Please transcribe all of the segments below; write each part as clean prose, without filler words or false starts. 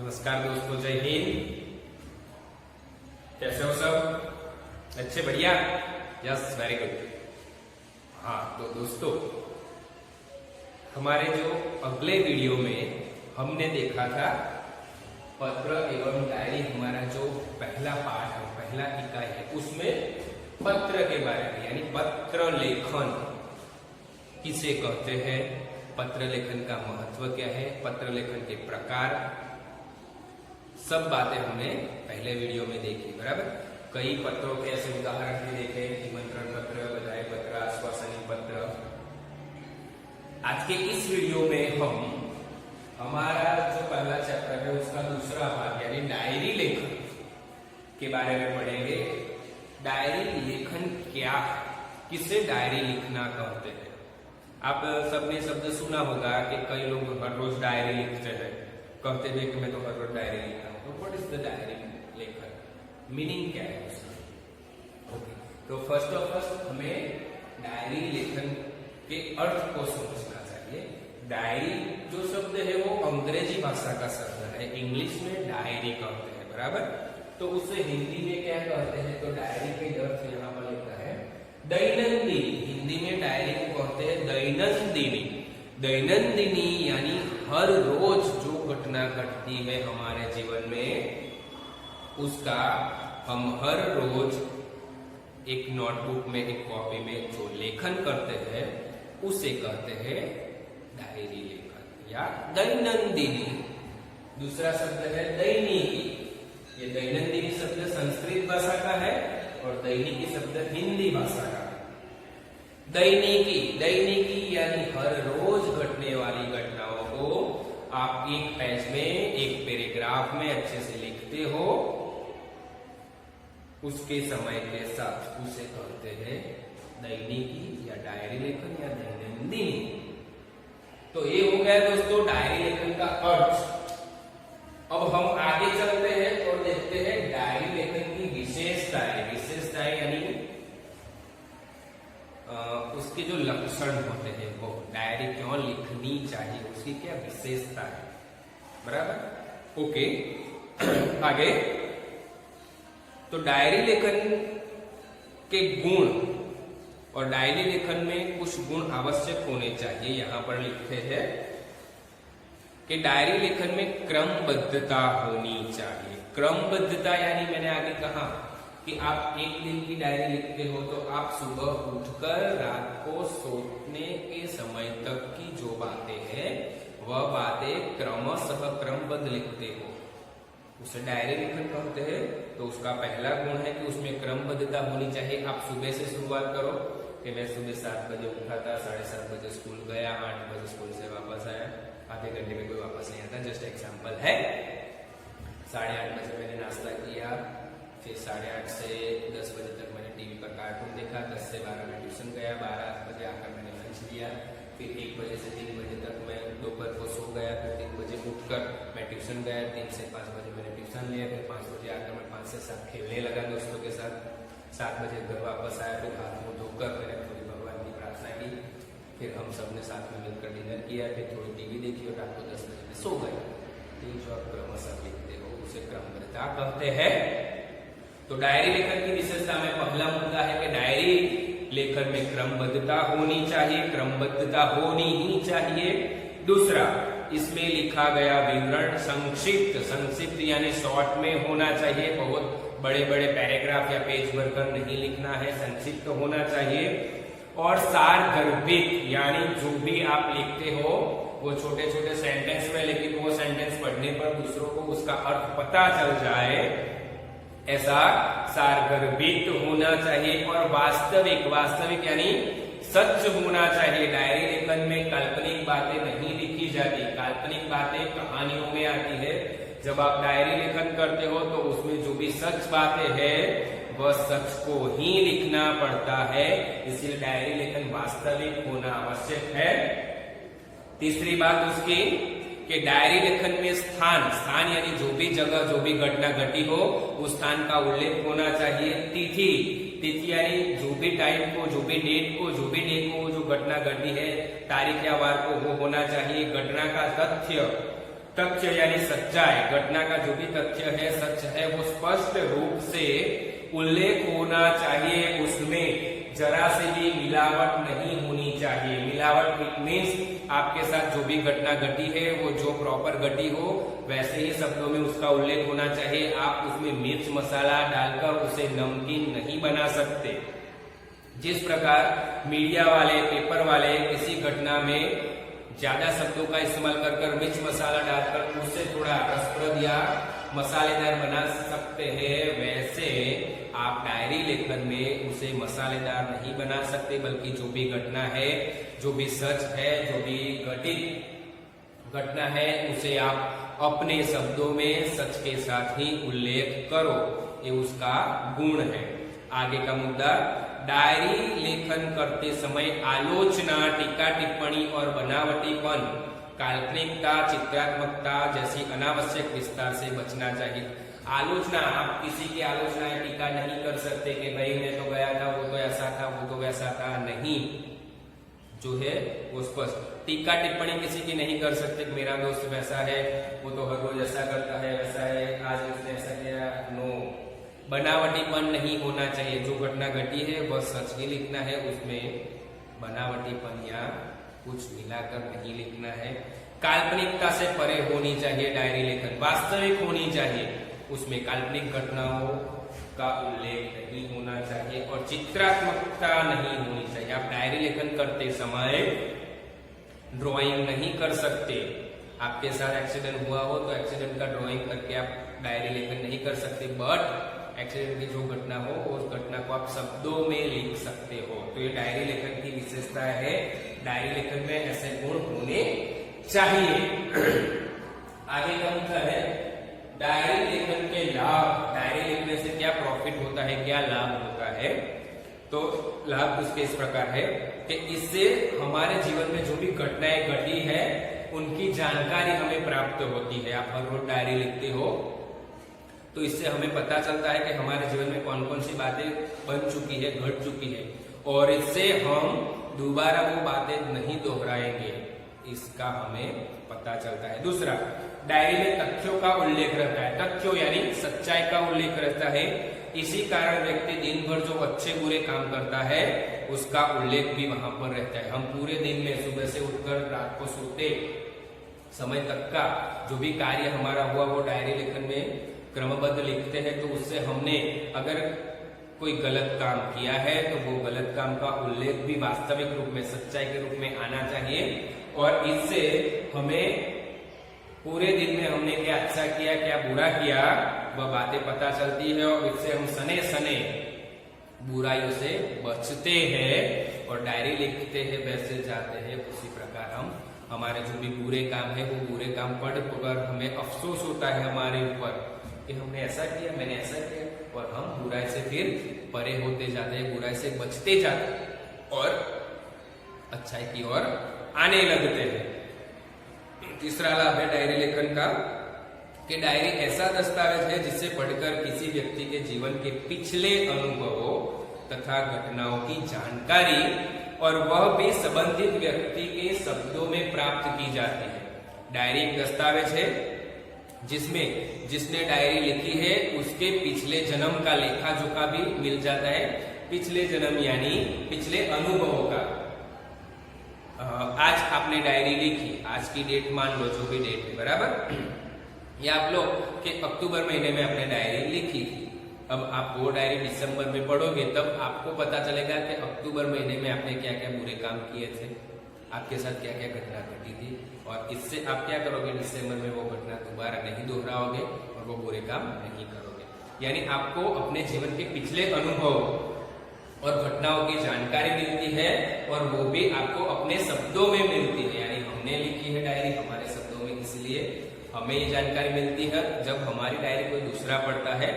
नमस्कार दोस्तों, जय हिंद। कैसे हो सब? अच्छे, बढ़िया, यस, वेरी गुड। हाँ तो दोस्तों, हमारे जो अगले वीडियो में हमने देखा था पत्र एवं डायरी, हमारा जो पहला पाठ है, पहला इकाई है, उसमें पत्र के बारे में, यानी पत्र लेखन किसे कहते हैं, पत्र लेखन का महत्व क्या है, पत्र लेखन के प्रकार, सब बातें हमने पहले वीडियो में देखी। बराबर, कई पत्रों के ऐसे उदाहरण भी देखे, निमंत्रण पत्र, बधाई पत्र, आश्वासनी पत्र। आज के इस वीडियो में हम हमारा जो पहला चैप्टर है उसका दूसरा भाग यानी डायरी लेखन के बारे में पढ़ेंगे। डायरी लेखन क्या है, किसे डायरी लिखना कहते हैं? आप सबने शब्द सुना होगा कि कई लोग हर रोज डायरी लिखते हैं, कहते हैं कि मैं तो हर रोज डायरी लिखता हूँ। तो व्हाट इज द डायरी लेखन, मीनिंग क्या है उसका? ओके, तो फर्स्ट ऑफ ऑल हमें डायरी लेखन के अर्थ को समझना चाहिए। डायरी जो शब्द है वो अंग्रेजी भाषा का शब्द है, इंग्लिश में डायरी कहते हैं। बराबर, तो उसे हिंदी में क्या कहते हैं? तो डायरी के अर्थ यहाँ पर लिखा है दैनंदिनी। हिंदी में डायरी को कहते हैं दैनंदिनी। दैनंदिनी यानी हर रोज जो घटना घटती है हमारे जीवन में, उसका हम हर रोज एक नोटबुक में, एक कॉपी में जो लेखन करते हैं उसे कहते हैं डायरी लेखन या दैनंदिनी। दूसरा शब्द है दैनिकी। ये दैनंदिनी शब्द संस्कृत भाषा का है और दैनिकी शब्द हिंदी भाषा का है। दैनिकी, दैनिकी यानी हर रोज घटने वाली घटनाओं को आप एक पेज में, एक पैराग्राफ में अच्छे से लिखते हो, उसके समय के साथ उसे कहते हैं दैनिकी या डायरी लेखन या दैनंदिनी। तो ये हो गया दोस्तों डायरी लेखन का अर्थ। अब हम आगे चलते हैं और देखते हैं डायरी लेखन की विशेषताएं। विशेषताएं यानी उसके जो लक्षण होते हैं, वो डायरी क्यों लिखनी चाहिए, उसकी क्या विशेषता है। बराबर, ओके। आगे, तो डायरी लेखन के गुण, और डायरी लेखन में कुछ गुण आवश्यक होने चाहिए। यहां पर लिखते हैं कि डायरी लेखन में क्रमबद्धता होनी चाहिए। क्रमबद्धता यानी मैंने आगे कहा कि आप एक दिन की डायरी लिखते हो तो आप सुबह उठकर रात को सोने के समय तक की जो बातें हैं वह बातें क्रमशः क्रमबद्ध लिखते हो, उसे डायरी लेखन कहते हैं। तो उसका पहला गुण है कि उसमें क्रमबद्धता होनी चाहिए। आप सुबह से शुरुआत करो कि मैं सुबह 7 बजे उठा था, 7:30 बजे स्कूल गया, 8 बजे स्कूल से वापस आया। आधे घंटे में कोई वापस नहीं आता, जस्ट एग्जाम्पल है। 8:30 बजे मैंने नाश्ता किया, फिर 8:30 से 10 बजे तक मैंने टीवी पर कार्टून देखा, 10 से 12 में ट्यूशन गया, 12 बजे आकर मैंने लंच लिया, फिर 1 बजे से 3 बजे तक मैं दोपहर को सो गया, फिर 3 बजे उठकर मैं ट्यूशन गया, 3 से 5 बजे मैंने ट्यूशन लिया, फिर 5 बजे आकर मैं 5 से 7 खेलने लगा दोस्तों के साथ, 7 बजे घर वापस आया, फिर हाथ मुंह धोकर मैंने थोड़ी भगवान की प्रार्थना की, फिर हम सबने साथ में मिलकर डिनर किया, फिर थोड़ी टीवी देखी और रात को 10 बजे में सो गया। तीन जो आप क्रमशः लिखते हो उसे क्रमबद्धता कहते हैं। तो डायरी लेखन की विशेषता में पहला मुद्दा है कि डायरी लेखन में क्रमबद्धता होनी चाहिए, क्रमबद्धता होनी ही चाहिए। दूसरा, इसमें लिखा गया विवरण संक्षिप्त, संक्षिप्त यानी शॉर्ट में होना चाहिए। बहुत बड़े बड़े पैराग्राफ या पेज भरकर नहीं लिखना है, संक्षिप्त होना चाहिए। और सारगर्भित यानी जो भी आप लिखते हो वो छोटे छोटे सेंटेंस में, लेकिन वो सेंटेंस पढ़ने पर दूसरों को उसका अर्थ पता चल जाए, ऐसा सारगर्भित होना चाहिए। और वास्तविक, वास्तविक यानी सच होना चाहिए। डायरी लेखन में काल्पनिक बातें नहीं लिखी जाती। काल्पनिक बातें कहानियों में आती है। जब आप डायरी लेखन करते हो तो उसमें जो भी सच बातें हैं वह सच को ही लिखना पड़ता है, इसलिए डायरी लेखन वास्तविक होना आवश्यक है। तीसरी बात उसकी कि डायरी लेखन में स्थान, स्थान यानी जो भी जगह, जो भी घटना घटी हो उस स्थान का उल्लेख होना चाहिए। तिथि, तिथि यानी जो भी टाइम को, जो भी डेट को, जो भी डे को जो घटना घटी है, तारीख या वार को वो होना चाहिए। घटना का तथ्य, तथ्य यानी सच्चाई, घटना का जो भी तथ्य है, सच है, वो स्पष्ट रूप से उल्लेख होना चाहिए, उसमें जरा से भी मिलावट नहीं होनी चाहिए। मिलावट मीन्स आपके साथ जो भी घटना घटी है वो जो प्रॉपर घटी हो वैसे ही शब्दों में उसका उल्लेख होना चाहिए। आप उसमें मिर्च मसाला डालकर उसे नमकीन नहीं बना सकते। जिस प्रकार मीडिया वाले, पेपर वाले किसी घटना में ज्यादा शब्दों का इस्तेमाल कर मिर्च मसाला डालकर उससे थोड़ा रसप्रद या मसालेदार बना सकते हैं, वैसे आप डायरी लेखन में उसे मसालेदार नहीं बना सकते, बल्कि जो भी घटना है, जो भी सच है, जो भी घटित घटना है, उसे आप अपने शब्दों में सच के साथ ही उल्लेख करो। ये उसका गुण है। आगे का मुद्दा, डायरी लेखन करते समय आलोचना, टीका टिप्पणी और बनावटीपन, काल्पनिकता, चित्रात्मकता जैसी अनावश्यक विस्तार से बचना चाहिए। आलोचना, आप किसी की आलोचना या टीका नहीं कर सकते कि भाई मैं तो गया था, वो तो ऐसा था, वो तो वैसा था, नहीं, जो है वो स्पष्ट। टीका टिप्पणी किसी की नहीं कर सकते कि मेरा दोस्त वैसा है, वो तो हर रोज ऐसा करता है, वैसा है, आज उसने ऐसा किया, नो। बनावटीपन नहीं होना चाहिए, जो घटना घटी है वह सच ही लिखना है, उसमें बनावटीपन या कुछ मिलाकर नहीं लिखना है। काल्पनिकता से परे होनी चाहिए डायरी लेखन, वास्तविक होनी चाहिए, उसमें काल्पनिक घटनाओं का उल्लेख नहीं होना चाहिए और चित्रात्मकता नहीं होनी चाहिए। आप डायरी लेखन करते समय ड्राइंग नहीं कर सकते। आपके साथ एक्सीडेंट हुआ हो तो एक्सीडेंट का ड्राइंग करके आप डायरी लेखन नहीं कर सकते, बट एक्सीडेंट की जो घटना हो उस घटना को आप शब्दों में लिख सकते हो। तो ये डायरी लेखन की विशेषता है। डायरी लेखन में ऐसे गुण होने चाहिए। आगे का मुद्दा है डायरी लेखन के लाभ। डायरी लिखने से क्या प्रॉफिट होता है, क्या लाभ होता है? तो लाभ उसके इस प्रकार है कि इससे हमारे जीवन में जो भी घटनाएं घटी है उनकी जानकारी हमें प्राप्त होती है। आप हर रोज डायरी लिखते हो तो इससे हमें पता चलता है कि हमारे जीवन में कौन कौन सी बातें बन चुकी है, घट चुकी है, और इससे हम दोबारा वो बातें नहीं दोहराएंगे, इसका हमें पता चलता है। दूसरा, डायरी में तथ्यों का उल्लेख रहता है। तथ्यों यानी सच्चाई का उल्लेख रहता है। इसी कारण व्यक्ति दिन भर जो अच्छे बुरे काम करता है उसका उल्लेख भी वहां पर रहता है। हम पूरे दिन में सुबह से उठकर रात को सोते समय तक का जो भी कार्य हमारा हुआ वो डायरी लेखन में क्रमबद्ध लिखते हैं। तो उससे हमने अगर कोई गलत काम किया है तो वो गलत काम का उल्लेख भी वास्तविक रूप में, सच्चाई के रूप में आना चाहिए, और इससे हमें पूरे दिन में हमने क्या अच्छा किया, क्या बुरा किया, वह बातें पता चलती है, और इससे हम सने सने बुराइयों से बचते हैं और डायरी लिखते हैं, वैसे जाते हैं। उसी प्रकार हम हमारे जो भी बुरे काम है वो बुरे काम पढ़कर हमें अफसोस होता है हमारे ऊपर कि हमने ऐसा किया, मैंने ऐसा किया, और हम बुराई से फिर परे होते जाते हैं, बुराई से बचते जाते हैं और अच्छाई की ओर आने लगते हैं। तीसरा लाभ है डायरी लेखन का कि डायरी ऐसा दस्तावेज है जिसे पढ़कर किसी व्यक्ति के जीवन के पिछले अनुभवों तथा घटनाओं की जानकारी, और वह भी संबंधित व्यक्ति के शब्दों में प्राप्त की जाती है। डायरी एक दस्तावेज है जिसमें जिसने डायरी लिखी है उसके पिछले जन्म का लेखा जोखा भी मिल जाता है। पिछले जन्म यानी पिछले अनुभवों का। आज आपने डायरी लिखी, आज की डेट मान लो, जो भी डेट है, बराबर, या आप लोग कि अक्टूबर महीने में आपने डायरी लिखी थी। अब आप वो डायरी दिसंबर में पढ़ोगे तब आपको पता चलेगा कि अक्टूबर महीने में आपने क्या क्या बुरे काम किए थे, आपके साथ क्या क्या घटना घटी थी, और इससे आप क्या करोगे, दिसंबर में वो घटना दोबारा नहीं दोहराओगे और वो बुरे काम नहीं करोगे। यानी आपको अपने जीवन के पिछले अनुभव और घटनाओं की जानकारी मिलती है, और वो भी आपको अपने शब्दों में मिलती है। यानी हमने लिखी है डायरी हमारे शब्दों में, इसलिए हमें ये जानकारी मिलती है। जब हमारी डायरी कोई दूसरा पढ़ता है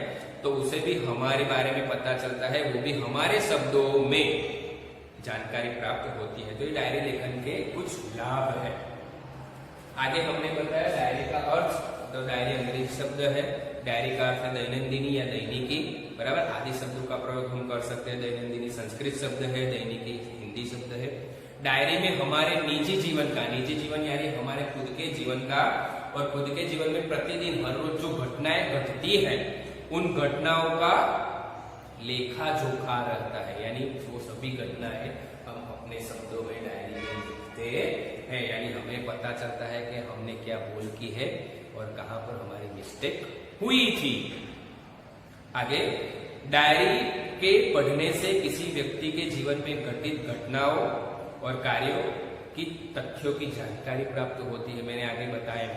तो उसे भी हमारे बारे में पता चलता है, वो भी हमारे शब्दों में जानकारी प्राप्त होती है। तो ये डायरी लेखन के कुछ लाभ है। आगे हमने बताया डायरी का अर्थ। तो डायरी अंग्रेजी शब्द है, डायरी का अर्थ है दैनंदिनी या दैनिकी, बराबर। आदि शब्दों का प्रयोग हम कर सकते हैं। दैनंदिनी संस्कृत शब्द है, दैनिकी हिंदी शब्द है। डायरी में हमारे निजी जीवन का, निजी जीवन यानी हमारे खुद के जीवन का और खुद के जीवन में प्रतिदिन हर रोज जो घटनाएं घटती है उन घटनाओं का लेखा जोखा रहता है, यानी वो सभी घटनाएं हम अपने शब्दों में डायरी में लिखते हैं, यानी हमें पता चलता है कि हमने क्या भूल की है और कहां पर हमारी मिस्टेक हुई थी। आगे, डायरी के पढ़ने से किसी व्यक्ति के जीवन में घटित घटनाओं और कार्यों की तथ्यों की जानकारी प्राप्त होती है। मैंने आगे बताया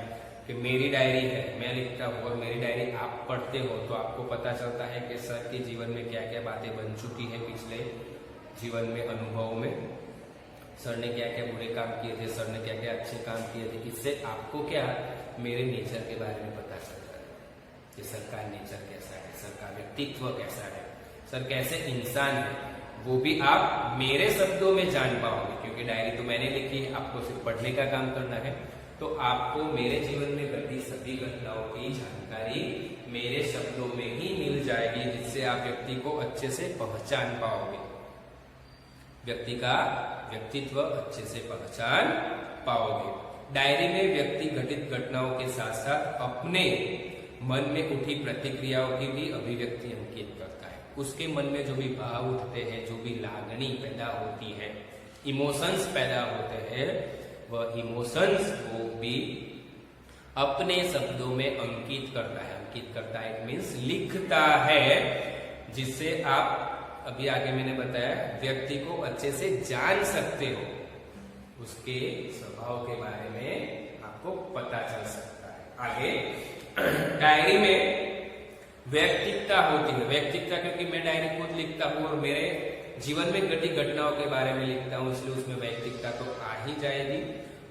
कि मेरी डायरी है, मैं लिखता हूँ, और मेरी डायरी आप पढ़ते हो तो आपको पता चलता है कि सर के जीवन में क्या क्या बातें बन चुकी है पिछले जीवन में, अनुभव में। सर ने क्या क्या बुरे काम किए थे, सर ने क्या क्या अच्छे काम किए थे। इससे आपको क्या मेरे नेचर के बारे में पता चलता है कि सर का नेचर कैसा है, सर का व्यक्तित्व कैसा है, सर कैसे इंसान है, वो भी आप मेरे शब्दों में जान पाओगे, क्योंकि डायरी तो मैंने लिखी है, आपको सिर्फ पढ़ने का काम करना है। तो आपको मेरे जीवन में घटी सभी घटनाओं की जानकारी मेरे शब्दों में ही मिल जाएगी, जिससे आप व्यक्ति को अच्छे से पहचान पाओगे, व्यक्ति का व्यक्तित्व अच्छे से पहचान पाओगे। डायरी में व्यक्ति घटित घटनाओं के साथ साथ अपने मन में उठी प्रतिक्रियाओं की भी अभिव्यक्ति अंकित करता है। उसके मन में जो भी भाव उठते हैं, जो भी लागनी पैदा होती है, इमोशंस पैदा होते हैं, वह इमोशंस को भी अपने शब्दों में अंकित करता है। अंकित करता है मीन्स लिखता है, जिससे आप अभी आगे मैंने बताया व्यक्ति को अच्छे से जान सकते हो, उसके स्वभाव के बारे में आपको पता चल सकता है। आगे, डायरी में व्यक्तिकता होती है। व्यक्तिकता, क्योंकि मैं डायरी खुद लिखता हूँ और मेरे जीवन में घटी घटनाओं के बारे में लिखता हूँ, इसलिए उसमें व्यक्तिकता तो आ ही जाएगी।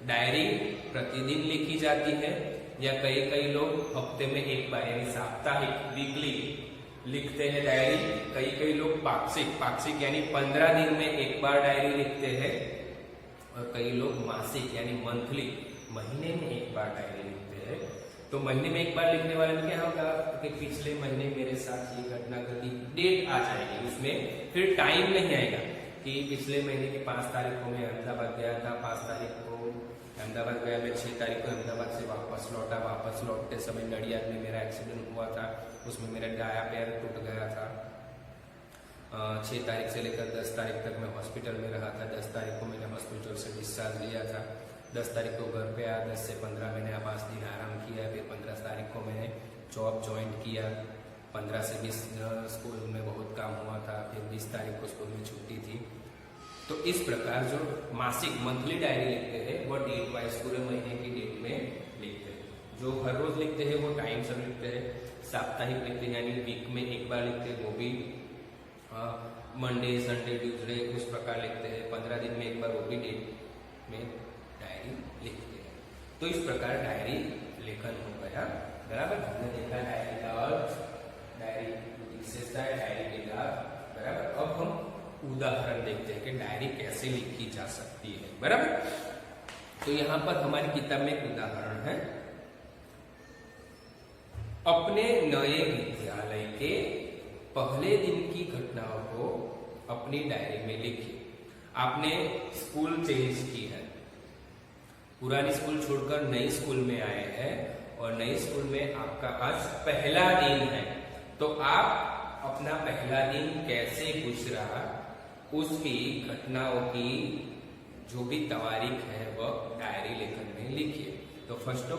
डायरी प्रतिदिन लिखी जाती है, या कई लोग हफ्ते में एक बार यानी साप्ताहिक, वीकली लिखते हैं डायरी। कई लोग पाक्षिक यानी 15 दिन में एक बार डायरी लिखते हैं, और कई लोग मासिक यानी मंथली, महीने में एक बार डायरी लिखते हैं। तो महीने में एक बार लिखने वाले में क्या होगा कि पिछले महीने मेरे साथ ये घटना घटी, डेट आ जाएगी, उसमें फिर टाइम नहीं आएगा कि पिछले महीने की 5 तारीख को मैं अहमदाबाद गया था, 5 तारीख को अहमदाबाद गया, मैं 6 तारीख को अहमदाबाद से वापस लौटा, वापस लौटते समय नडियाद में मेरा एक्सीडेंट हुआ था, उसमें मेरा दायां पैर टूट गया था। 6 तारीख से लेकर 10 तारीख तक मैं हॉस्पिटल में रहा था, 10 तारीख को मैंने हॉस्पिटल से डिस्चार्ज लिया था, 10 तारीख को घर पे आया, 10 से 15 मैंने 5 दिन आराम किया, फिर 15 तारीख को मैंने जॉब ज्वाइन किया, 15 से 20 स्कूल में बहुत काम हुआ था, फिर 20 तारीख को स्कूल में छुट्टी थी। तो इस प्रकार जो मासिक मंथली डायरी लिखते हैं वो डेट वाइज पूरे महीने की डेट में लिखते हैं। जो हर रोज लिखते हैं वो टाइम से लिखते हैं। साप्ताहिक लिखते हैं यानी वीक में एक बार लिखते हैं, वो भी मंडे, संडे, ट्यूसडे उस प्रकार लिखते हैं। 15 दिन में एक बार वो भी डेट में डायरी लिखते हैं। तो इस प्रकार डायरी लेखन हो गया, बराबर। हमने देखा डायरी का अर्थ, डायरी की विशेषता, डायरी के लाभ, बराबर। अब हम उदाहरण देखते हैं कि डायरी कैसे लिखी जा सकती है, बराबर। तो यहां पर हमारी किताब में एक उदाहरण है। अपने नए विद्यालय के पहले दिन की घटनाओं को अपनी डायरी में लिखिए। आपने स्कूल चेंज की है, पुरानी स्कूल छोड़कर नई स्कूल में आए हैं और नई स्कूल में आपका आज पहला दिन है। तो आप अपना पहला दिन कैसे गुजरा, उसकी घटनाओं की जो भी तारीख है वह डायरी लेखन में लिखिए। तो फर्स्ट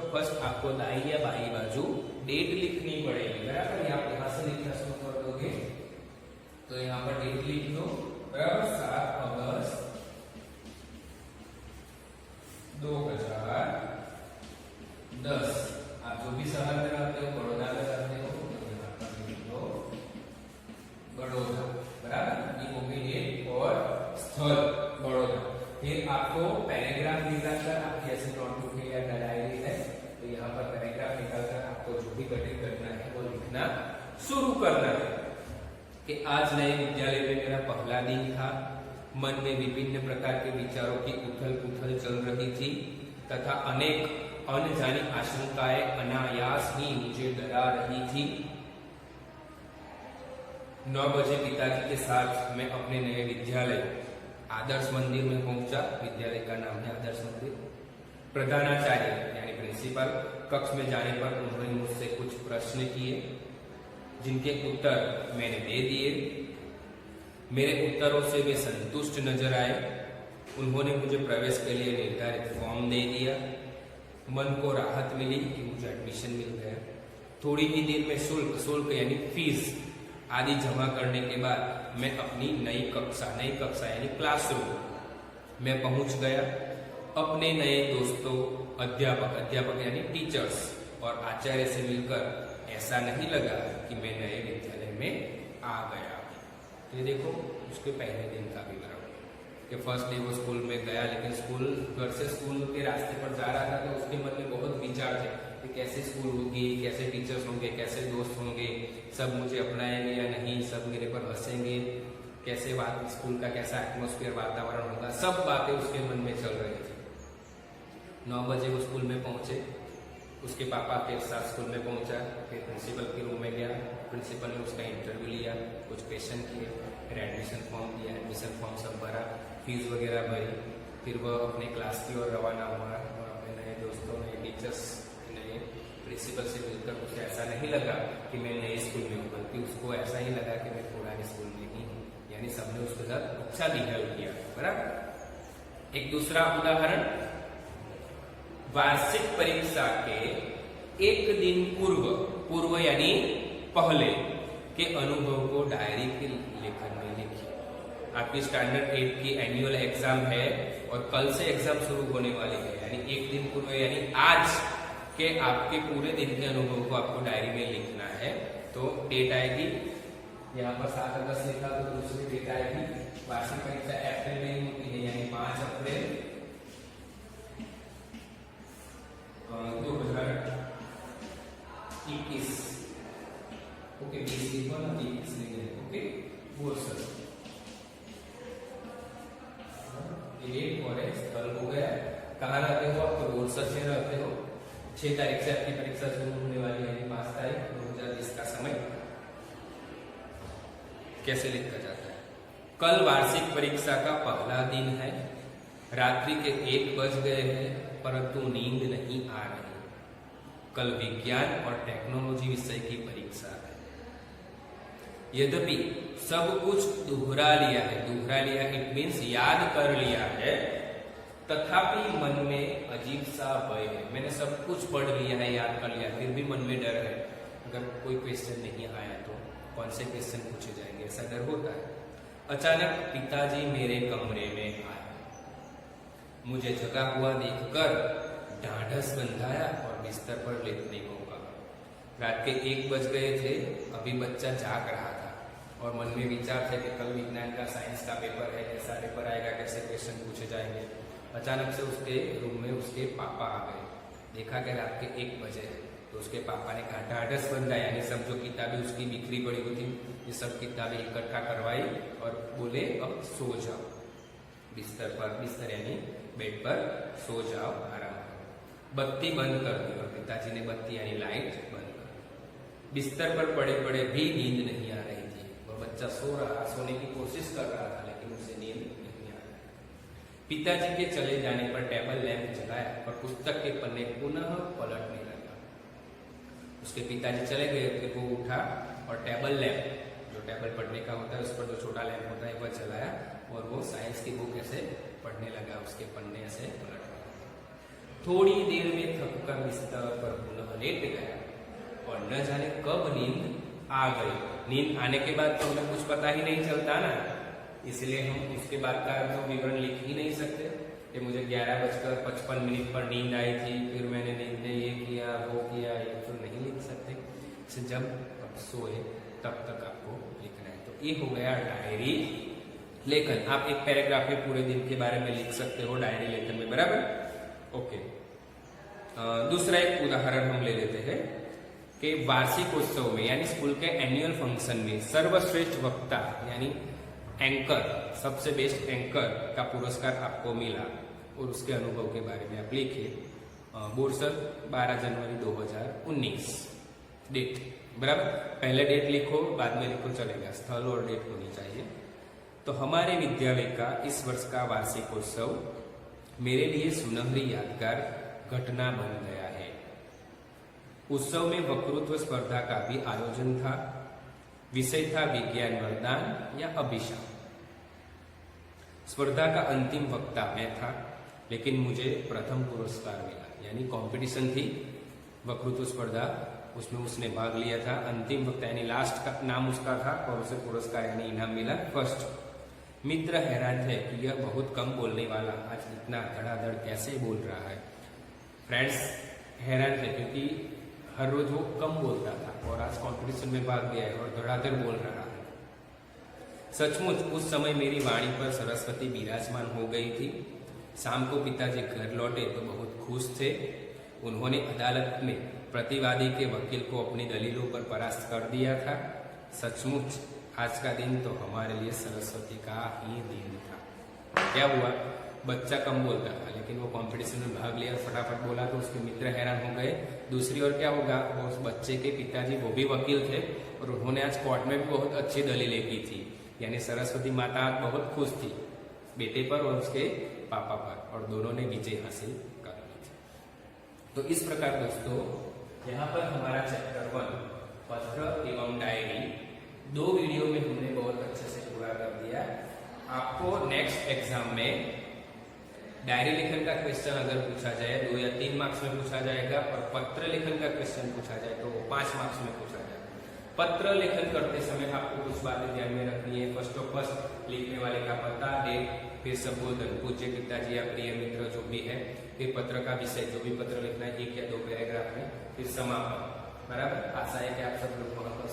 आपको दाई या बाई बाजू डेट लिखनी पड़ेगी, बराबर। आप यहां से लिखना शुरू कर दोगे तो यहाँ पर डेट लिख दो, बराबर। 7 अगस्त 2010। आप जो भी शहर में रहते हो, बड़ौदा में रहते हो, तो यहाँ पर लिख दो बड़ौदा, बराबर। ये होगी डेट और स्थल बड़ौदा। फिर आपको पैराग्राफ निकालकर, आपकी ऐसे नोटबुक है या डायरी है तो यहाँ पर पैराग्राफ निकालकर आपको जो भी घटित करना है वो लिखना शुरू करना है कि आज नए विद्यालय में मेरा पहला दिन था। मन में विभिन्न प्रकार के विचारों की उथल पुथल चल रही थी तथा अनेक अनजानी आशंकाएं अनायास ही मुझे डरा रही थी। 9 बजे पिताजी के साथ मैं अपने नए विद्यालय आदर्श मंदिर में पहुंचा। विद्यालय का नाम है आदर्श मंदिर। प्रधानाचार्य यानी प्रिंसिपल कक्ष में जाने पर उन्होंने मुझसे कुछ प्रश्न किए जिनके उत्तर मैंने दे दिए। मेरे उत्तरों से वे संतुष्ट नजर आए। उन्होंने मुझे प्रवेश के लिए निर्धारित फॉर्म दे दिया। मन को राहत मिली कि मुझे एडमिशन मिल गया। थोड़ी ही देर में शुल्क यानी फीस आदि जमा करने के बाद मैं अपनी नई कक्षा यानी क्लासरूम में पहुंच गया। अपने नए दोस्तों, अध्यापक यानी टीचर्स और आचार्य से मिलकर ऐसा नहीं लगा कि मैं नए विद्यालय में आ गया। ये देखो उसके पहले दिन का विवरण कि फर्स्ट डे वो स्कूल में गया, लेकिन घर से स्कूल के रास्ते पर जा रहा था तो उसके मन में बहुत विचार थे कि कैसे स्कूल होगी, कैसे टीचर्स होंगे, कैसे दोस्त होंगे, सब मुझे अपनाएंगे या नहीं, सब मेरे पर हंसेंगे, कैसे स्कूल का कैसा एटमोस्फेयर वातावरण होगा, सब बातें उसके मन में चल रही थी। 9 बजे वो स्कूल में पहुंचे। उसके पापा के साथ स्कूल में पहुंचा। फिर प्रिंसिपल के रूम में गया। प्रिंसिपल ने उसका इंटरव्यू लिया, कुछ क्वेश्चन किए, फिर एडमिशन फॉर्म दिया, एडमिशन फॉर्म सब भरा, फीस वगैरह भरी। फिर वह अपने क्लास की ओर रवाना हुआ और अपने नए दोस्तों, नए टीचर्स, नए प्रिंसिपल से मिलकर उसे ऐसा नहीं लगा कि मैं नए स्कूल में हूँ, बल्कि उसको ऐसा ही लगा कि मैं पुराने स्कूल में ही हूँ। यानी सबने उसके साथ अच्छा बिहेव किया। बराबर। एक दूसरा उदाहरण, वार्षिक परीक्षा के एक दिन पूर्व यानी पहले के अनुभव को डायरी के लेखन में लिखिए। आपकी स्टैंडर्ड 8 की एनुअल एग्जाम है और कल से एग्जाम शुरू होने वाली है, यानी एक दिन पूर्व यानी आज के आपके पूरे दिन के अनुभव को आपको डायरी में लिखना है। तो डेट आएगी, यहाँ पर 7 अगस्त लिखा तो दूसरी डेट आएगी। वार्षिक परीक्षा अप्रैल में ही होती है, यानी 5 अप्रैल 2021। ओके, 20 लिखो ना, 21 नहीं है। ओके, बोल सर ये और कल हो गया। कहाँ रहते हो आप? तो बोलसर से रहते हो। 6 तारीख से आपकी परीक्षा शुरू होने वाली है, 5 तारीख 2020 का समय। कैसे लिखा जाता है? कल वार्षिक परीक्षा का पहला दिन है। रात्रि के 1 बज गए हैं, परंतु नींद नहीं आ रही। कल विज्ञान और टेक्नोलॉजी विषय की परीक्षा है। यद्यपि सब कुछ दोहरा लिया इट मीन्स याद कर लिया है, तथापि मन में अजीब सा भय है। मैंने सब कुछ पढ़ लिया है, याद कर लिया, फिर भी मन में डर है। अगर कोई क्वेश्चन नहीं आया तो कौन से क्वेश्चन पूछे जाएंगे, ऐसा डर होता है। अचानक पिताजी मेरे कमरे में आए। मुझे जगा हुआ देखकर ढाढ़स बंधाया और बिस्तर पर लेटने को कहा। रात के 1 बज गए थे। अभी बच्चा जाग रहा था और मन में विचार थे कि कल विज्ञान का, साइंस का पेपर है, कैसा पेपर आएगा, कैसे क्वेश्चन पूछे जाएंगे। अचानक से उसके रूम में उसके पापा आ गए। देखा कि रात के 1 बजे है, तो उसके पापा ने कहा ढाढ़स बंधा, यानी सब जो किताबें उसकी बिखरी पड़ी हुई थी, ये सब किताबें इकट्ठा करवाई और बोले अब सो जाओ बिस्तर यानी बेड पर सो जाओ, आराम करो। बत्ती बंद कर दी और पिताजी ने बत्ती यानी लाइट बंद कर दी। बिस्तर पर पड़े पड़े भी नींद नहीं आ रही थी। वह बच्चा सोने की कोशिश कर रहा था, लेकिन उसे नींद नहीं आ रही। पिताजी के चले जाने पर टेबल लैंप जलाया और पुस्तक के पन्ने पुनः पलटने लगा। उसके पिताजी चले गए, फिर वो उठा और टेबल लैंप, जो टेबल पढ़ने का होता है उस पर जो छोटा लैंप होता है, वह जलाया और वो साइंस की बुक ऐसे पढ़ने लगा, उसके पन्ने ऐसे पलट गए। थोड़ी देर में थककर बिस्तर पर पुनः लेट गया और न जाने कब नींद आ गई। नींद आने के बाद तो हमें कुछ पता ही नहीं चलता ना, इसलिए हम उसके बाद का तो विवरण लिख ही नहीं सकते कि मुझे 11:55 पर नींद आई थी, फिर मैंने नींद में ये किया वो किया, ये तो नहीं लिख सकते। जब आप सोए तब तक आपको लिखना है। तो ये हो गया डायरी लेखन। आप एक पैराग्राफ में पूरे दिन के बारे में लिख सकते हो डायरी लेखन में, बराबर। ओके, दूसरा एक उदाहरण हम ले लेते हैं कि वार्षिकोत्सव में यानी स्कूल के एनुअल फंक्शन में सर्वश्रेष्ठ वक्ता यानी एंकर, सबसे बेस्ट एंकर का पुरस्कार आपको मिला और उसके अनुभव के बारे में आप लिखिए। बोरसर 12 जनवरी 2019 डेट, बराबर। पहले डेट लिखो, बाद में लिखो, चलेगा, स्थल और डेट होनी चाहिए। तो हमारे विद्यालय का इस वर्ष का वार्षिकोत्सव मेरे लिए सुनहरी यादगार घटना बन गया है। उत्सव में वक्तृत्व स्पर्धा का भी आयोजन था। विषय था विज्ञान वरदान या अभिशाप। स्पर्धा का अंतिम वक्ता मैं था, लेकिन मुझे प्रथम पुरस्कार मिला। यानी कंपटीशन थी वक्तृत्व स्पर्धा, उसमें उसने भाग लिया था। अंतिम वक्ता यानी लास्ट का नाम उसका था और उसे पुरस्कार यानी इनाम मिला फर्स्ट। मित्र हैरान थे कि यह बहुत कम बोलने वाला आज इतना धड़ाधड़ कैसे बोल रहा है। फ्रेंड्स हैरान थे क्योंकि हर रोज वो कम बोलता था और आज कंपटीशन में भाग गया है और धड़ाधड़ बोल रहा है। सचमुच उस समय मेरी वाणी पर सरस्वती विराजमान हो गई थी। शाम को पिताजी घर लौटे तो बहुत खुश थे। उन्होंने अदालत में प्रतिवादी के वकील को अपनी दलीलों पर परास्त कर दिया था। सचमुच आज का दिन तो हमारे लिए सरस्वती का ही दिन था। क्या हुआ, बच्चा कम बोलता था लेकिन वो कंपटीशन में भाग लिया, फटाफट बोला तो उसके मित्र हैरान हो गए। दूसरी ओर क्या होगा, उस बच्चे के पिताजी वो भी वकील थे और उन्होंने आज कोर्ट में भी बहुत अच्छी दलीलें की थी। यानी सरस्वती माता बहुत खुश थी बेटे पर और उसके पापा पर, और दोनों ने विजय हासिल कर ली थी। तो इस प्रकार दोस्तों यहाँ पर हमारा चैप्टर 1 पत्र एवं डायरी 2 वीडियो में हमने बहुत अच्छे से पूरा कर दिया। आपको नेक्स्ट एग्जाम में डायरी लेखन का क्वेश्चन अगर पूछा जाए 2 या 3 मार्क्स में पूछा जाएगा और पत्र लेखन का क्वेश्चन पूछा जाए तो 5 मार्क्स में पूछा जाएगा। पत्र लेखन करते समय आपको कुछ बातें ध्यान में रखनी है। फर्स्ट ऑफ फर्स्ट लिखने वाले का पता, डेट, फिर संबोधन, पूज्य पिताजी या प्रिय मित्र जो भी है, फिर पत्र का विषय, जो भी पत्र लिखना है 1 या 2 पैराग्राफ में, फिर समापन। बराबर, आशा है कि आप सब लोग वहां पर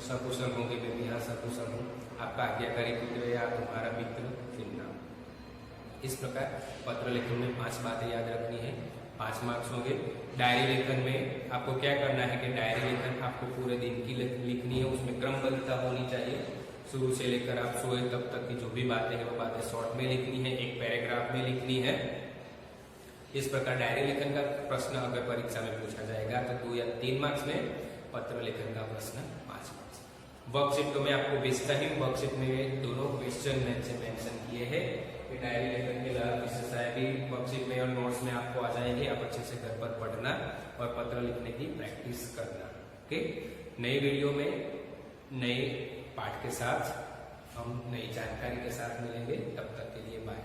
सकुशल होंगे। मैं भी यहाँ सकुशल हूँ। आपका आज्ञाकारी पुत्र या तुम्हारा मित्र चुनना। इस प्रकार पत्र लेखन में 5 बातें याद रखनी है, 5 मार्क्स होंगे। डायरी लेखन में आपको क्या करना है कि डायरी लेखन आपको पूरे दिन की लिखनी है, उसमें क्रमबद्धता होनी चाहिए। शुरू से लेकर आप सोए तब तक की जो भी बातें हैं वो बातें शॉर्ट में लिखनी है, 1 पैराग्राफ में लिखनी है। इस प्रकार डायरी लेखन का प्रश्न अगर परीक्षा में पूछा जाएगा तो 2 या 3 मार्क्स में, पत्र लेखन का प्रश्न 5 मार्क्स। वर्कशीट तो मैं आपको भेजता ही, वर्कशीट में दोनों क्वेश्चन मैंने मेंशन किए हैं। डायरी लेखन के विशेषताएं भी वर्कशीट में और नोट्स में आपको आ जाएंगे। आप अच्छे से घर पर पढ़ना और पत्र लिखने की प्रैक्टिस करना। ओके, नई वीडियो में नए पाठ के साथ हम नई जानकारी के साथ मिलेंगे। तब तक के लिए बाय।